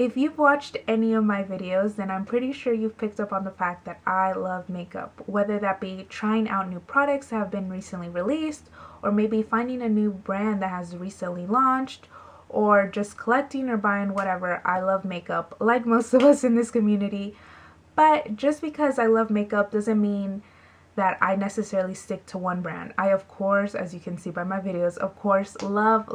If you've watched any of my videos, then I'm pretty sure you've picked up on the fact that I love makeup, whether that be trying out new products that have been recently released, or maybe finding a new brand that has recently launched, or just collecting or buying whatever. I love makeup, like most of us in this community. But just because I love makeup doesn't mean that I necessarily stick to one brand. I, of course, as you can see by my videos, of course, love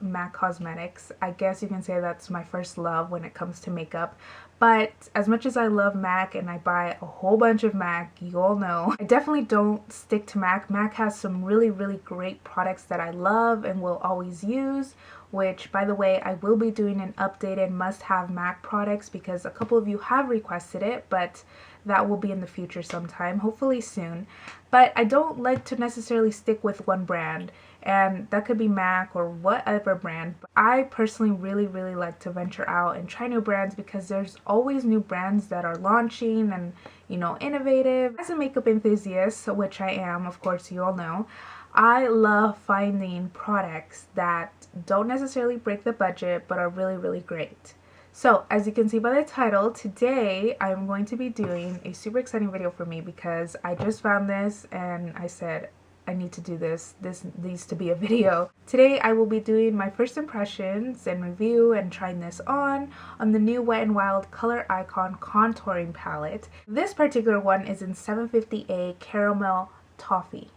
MAC Cosmetics. I guess you can say that's my first love when it comes to makeup. But as much as I love MAC and I buy a whole bunch of MAC, you all know, I definitely don't stick to MAC. MAC has some really great products that I love and will always use, which, by the way, I will be doing an updated must-have MAC products because a couple of you have requested it, but that will be in the future sometime, hopefully soon. But I don't like to necessarily stick with one brand, and that could be MAC or whatever brand. But I personally really like to venture out and try new brands because there's always new brands that are launching and, you know, innovative. As a makeup enthusiast, which I am, of course, you all know, I love finding products that don't necessarily break the budget but are really great. So, as you can see by the title, today I'm going to be doing a super exciting video for me because I just found this and I said, I need to do this. This needs to be a video. Today I will be doing my first impressions and review and trying this on the new Wet n Wild Color Icon Contouring Palette. This particular one is in 750A Caramel Toffee.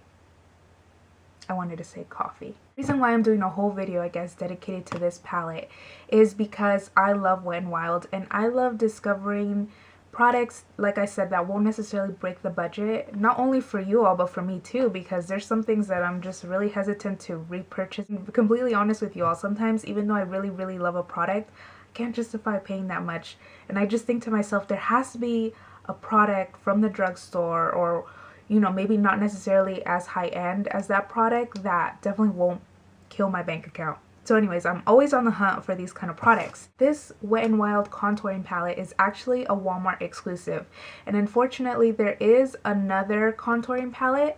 I wanted to say coffee. The reason why I'm doing a whole video, I guess, dedicated to this palette is because I love Wet n Wild and I love discovering products, like I said, that won't necessarily break the budget, not only for you all but for me too, because there's some things that I'm just really hesitant to repurchase. To be completely honest with you all, sometimes even though I really love a product, I can't justify paying that much, and I just think to myself there has to be a product from the drugstore, or you know, maybe not necessarily as high-end as that product, that definitely won't kill my bank account. So anyways, I'm always on the hunt for these kind of products. This Wet n Wild contouring palette is actually a Walmart exclusive. And unfortunately, there is another contouring palette,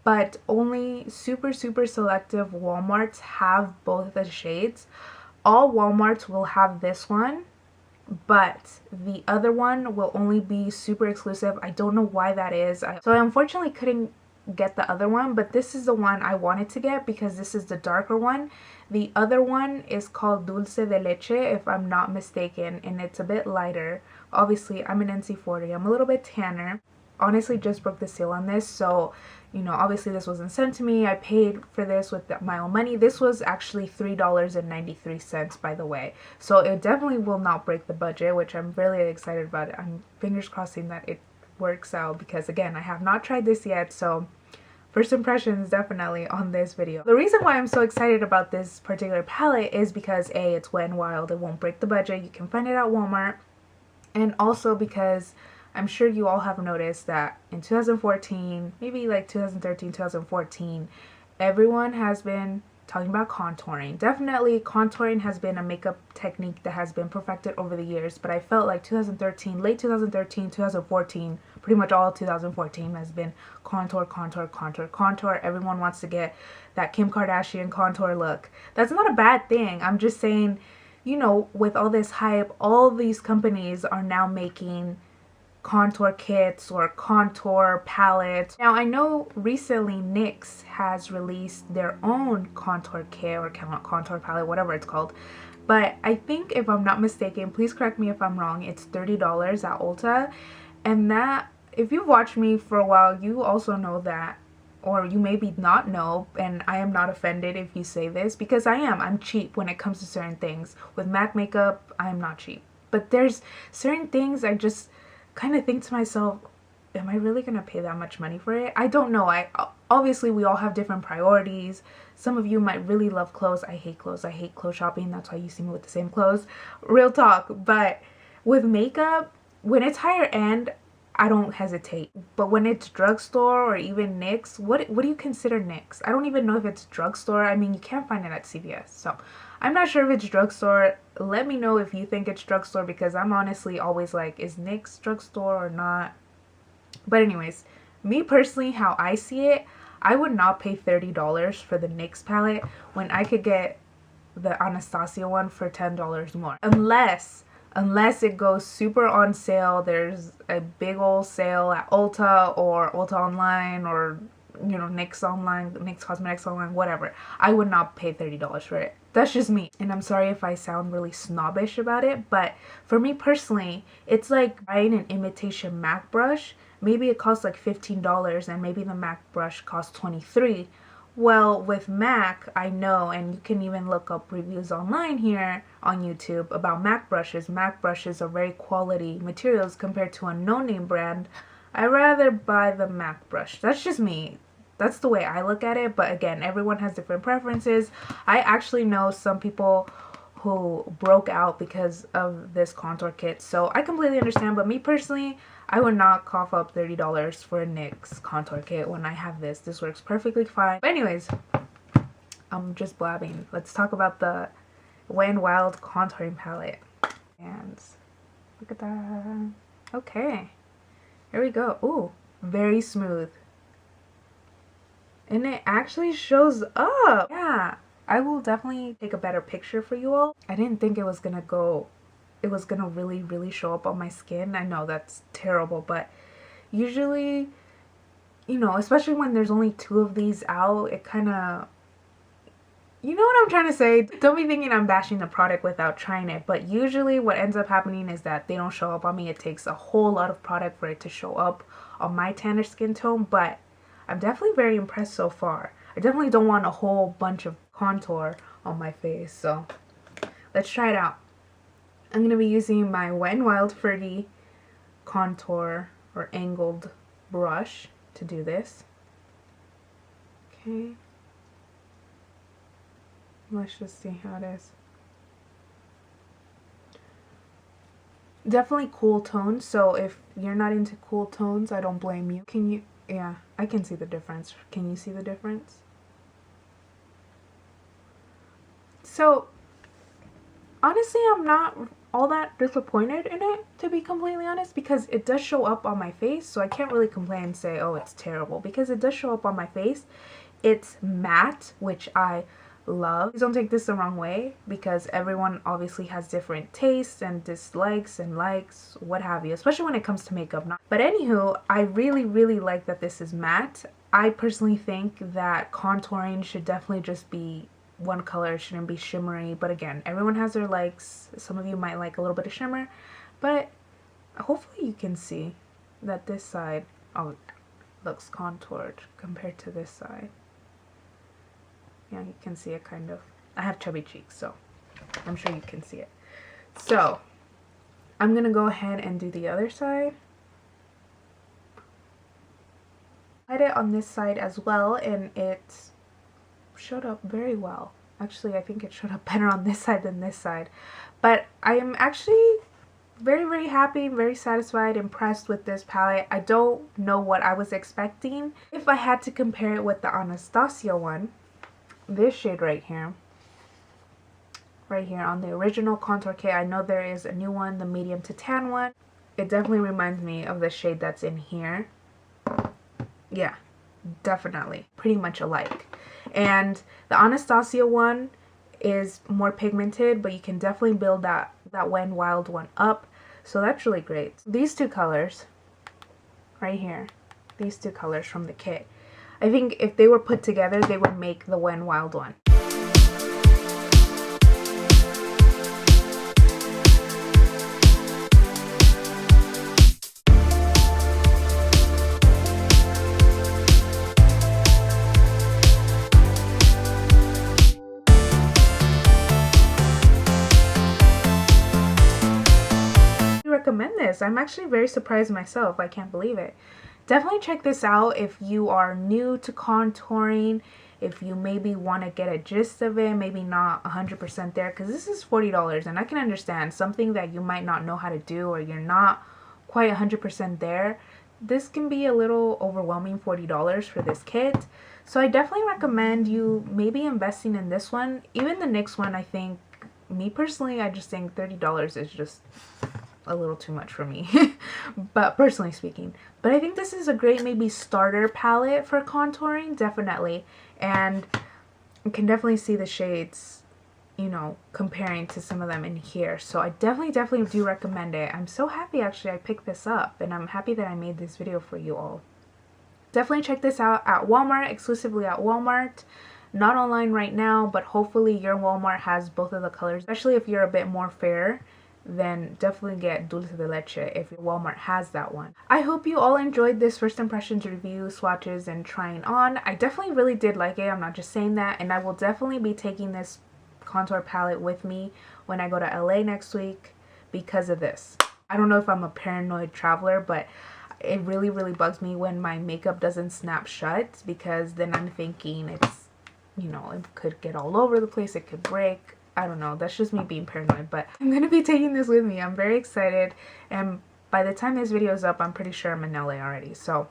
but only super selective Walmarts have both the shades. All Walmarts will have this one, but the other one will only be super exclusive. I don't know why that is. So I unfortunately couldn't get the other one, but this is the one I wanted to get because this is the darker one. The other one is called Dulce de Leche, if I'm not mistaken, and it's a bit lighter. Obviously, I'm an NC40. I'm a little bit tanner. Honestly, just broke the seal on this, so you know, obviously this wasn't sent to me. I paid for this with my own money. This was actually $3.93, by the way, so it definitely will not break the budget, which I'm really excited about. I'm fingers crossing that it works out because, again, I have not tried this yet, so first impressions definitely on this video. The reason why I'm so excited about this particular palette is because A, it's Wet n Wild, it won't break the budget, you can find it at Walmart, and also because I'm sure you all have noticed that in 2014, maybe like 2013, 2014, everyone has been talking about contouring. Definitely contouring has been a makeup technique that has been perfected over the years, but I felt like 2013, late 2013, 2014, pretty much all 2014 has been contour. Everyone wants to get that Kim Kardashian contour look. That's not a bad thing. I'm just saying, you know, with all this hype, all these companies are now making contour kits or contour palettes. Now I know recently NYX has released their own contour kit or contour palette, whatever it's called, but I think, if I'm not mistaken, please correct me if I'm wrong, it's $30 at Ulta. And that, if you've watched me for a while, you also know that, or you maybe not know, and I am not offended if you say this, because I'm cheap when it comes to certain things. With MAC makeup, I am not cheap, but there's certain things I just kind of think to myself, am I really gonna pay that much money for it? I don't know. Obviously we all have different priorities. Some of you might really love clothes. I hate clothes. I hate clothes shopping. That's why you see me with the same clothes. Real talk. But with makeup, when it's higher end, I don't hesitate. But when it's drugstore or even NYX, what do you consider NYX? I don't even know if it's drugstore. I mean, you can't find it at CVS. So I'm not sure if it's drugstore. Let me know if you think it's drugstore, because I'm honestly always like, is NYX drugstore or not? But anyways, me personally, how I see it, I would not pay $30 for the NYX palette when I could get the Anastasia one for $10 more. Unless unless it goes super on sale. There's a big old sale at Ulta or Ulta Online or, you know, NYX Online, NYX Cosmetics Online, whatever. I would not pay $30 for it. That's just me. And I'm sorry if I sound really snobbish about it, but for me personally, it's like buying an imitation MAC brush. Maybe it costs like $15 and maybe the MAC brush costs $23. Well, with MAC, I know, and you can even look up reviews online here on YouTube about MAC brushes. MAC brushes are very quality materials compared to a no-name brand. I rather buy the MAC brush. That's just me. That's the way I look at it, but again, everyone has different preferences. I actually know some people who broke out because of this contour kit, so I completely understand, but me personally, I would not cough up $30 for a NYX contour kit when I have this. This works perfectly fine. But anyways, I'm just blabbing. Let's talk about the Wet n Wild contouring palette. And look at that. Okay, here we go. Ooh, very smooth. And it actually shows up. Yeah, I will definitely take a better picture for you all. I didn't think it was gonna really show up on my skin. I know that's terrible, but usually, you know, especially when there's only 2 of these out, it kind of, you know what I'm trying to say? Don't be thinking I'm bashing the product without trying it, but usually what ends up happening is that they don't show up on me. It takes a whole lot of product for it to show up on my tanner skin tone, but I'm definitely very impressed so far. I definitely don't want a whole bunch of contour on my face, so let's try it out. I'm going to be using my Wet n Wild Fergie contour or angled brush to do this. Okay. Let's just see how it is. Definitely cool tones, so if you're not into cool tones, I don't blame you. Can you? Yeah, I can see the difference. Can you see the difference? So, honestly, I'm not all that disappointed in it, to be completely honest, because it does show up on my face, so I can't really complain and say, oh, it's terrible, because it does show up on my face. It's matte, which I love. Please don't take this the wrong way, because everyone obviously has different tastes and dislikes and likes, what have you, especially when it comes to makeup. But anywho, I really like that this is matte. I personally think that contouring should definitely just be one color, shouldn't be shimmery, but again, everyone has their likes. Some of you might like a little bit of shimmer, but hopefully you can see that this side, oh, looks contoured compared to this side. Yeah, you can see it kind of. I have chubby cheeks, so I'm sure you can see it. So I'm gonna go ahead and do the other side. I had it on this side as well, and it showed up very well. Actually, I think it showed up better on this side than this side. But I am actually very happy, very satisfied, impressed with this palette. I don't know what I was expecting. If I had to compare it with the Anastasia one, this shade right here on the original contour kit, I know there is a new one, the medium to tan one. It definitely reminds me of the shade that's in here. Yeah, definitely, pretty much alike. And the Anastasia one is more pigmented, but you can definitely build that Wet n Wild one up, so that's really great. These 2 colors right here, these 2 colors from the kit, I think if they were put together, they would make the Wet n Wild one. Recommend this. I'm actually very surprised myself. I can't believe it. Definitely check this out if you are new to contouring, if you maybe want to get a gist of it, maybe not 100% there, because this is $40, and I can understand something that you might not know how to do or you're not quite 100% there. This can be a little overwhelming, $40 for this kit. So I definitely recommend you maybe investing in this one. Even the NYX one, I think, me personally, I just think $30 is just a little too much for me, but personally speaking. But I think this is a great maybe starter palette for contouring, definitely. And you can definitely see the shades you know, comparing to some of them in here. So I definitely do recommend it. I'm so happy actually I picked this up, and I'm happy that I made this video for you all. Definitely check this out at Walmart, exclusively at Walmart. Not online right now, but hopefully your Walmart has both of the colors. Especially if you're a bit more fair, then definitely get Dulce de Leche if your Walmart has that one. I hope you all enjoyed this first impressions review, swatches, and trying on. I definitely really did like it. I'm not just saying that. And I will definitely be taking this contour palette with me when I go to LA next week because of this. I don't know if I'm a paranoid traveler, but it really bugs me when my makeup doesn't snap shut, because then I'm thinking it's, you know, it could get all over the place, it could break. I don't know, that's just me being paranoid, but I'm gonna be taking this with me. I'm very excited, and by the time this video is up, I'm pretty sure I'm in LA already, so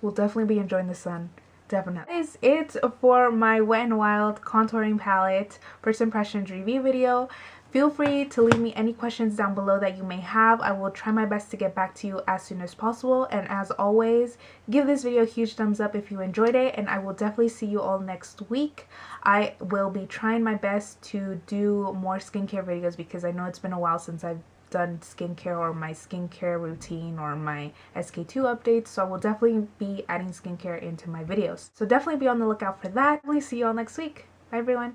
we'll definitely be enjoying the sun. Definitely. That is it for my Wet n Wild contouring palette first impressions review video. Feel free to leave me any questions down below that you may have. I will try my best to get back to you as soon as possible. And as always, give this video a huge thumbs up if you enjoyed it. And I will definitely see you all next week. I will be trying my best to do more skincare videos because I know it's been a while since I've done skincare or my skincare routine or my SK2 updates. So I will definitely be adding skincare into my videos. So definitely be on the lookout for that. Definitely see you all next week. Bye everyone.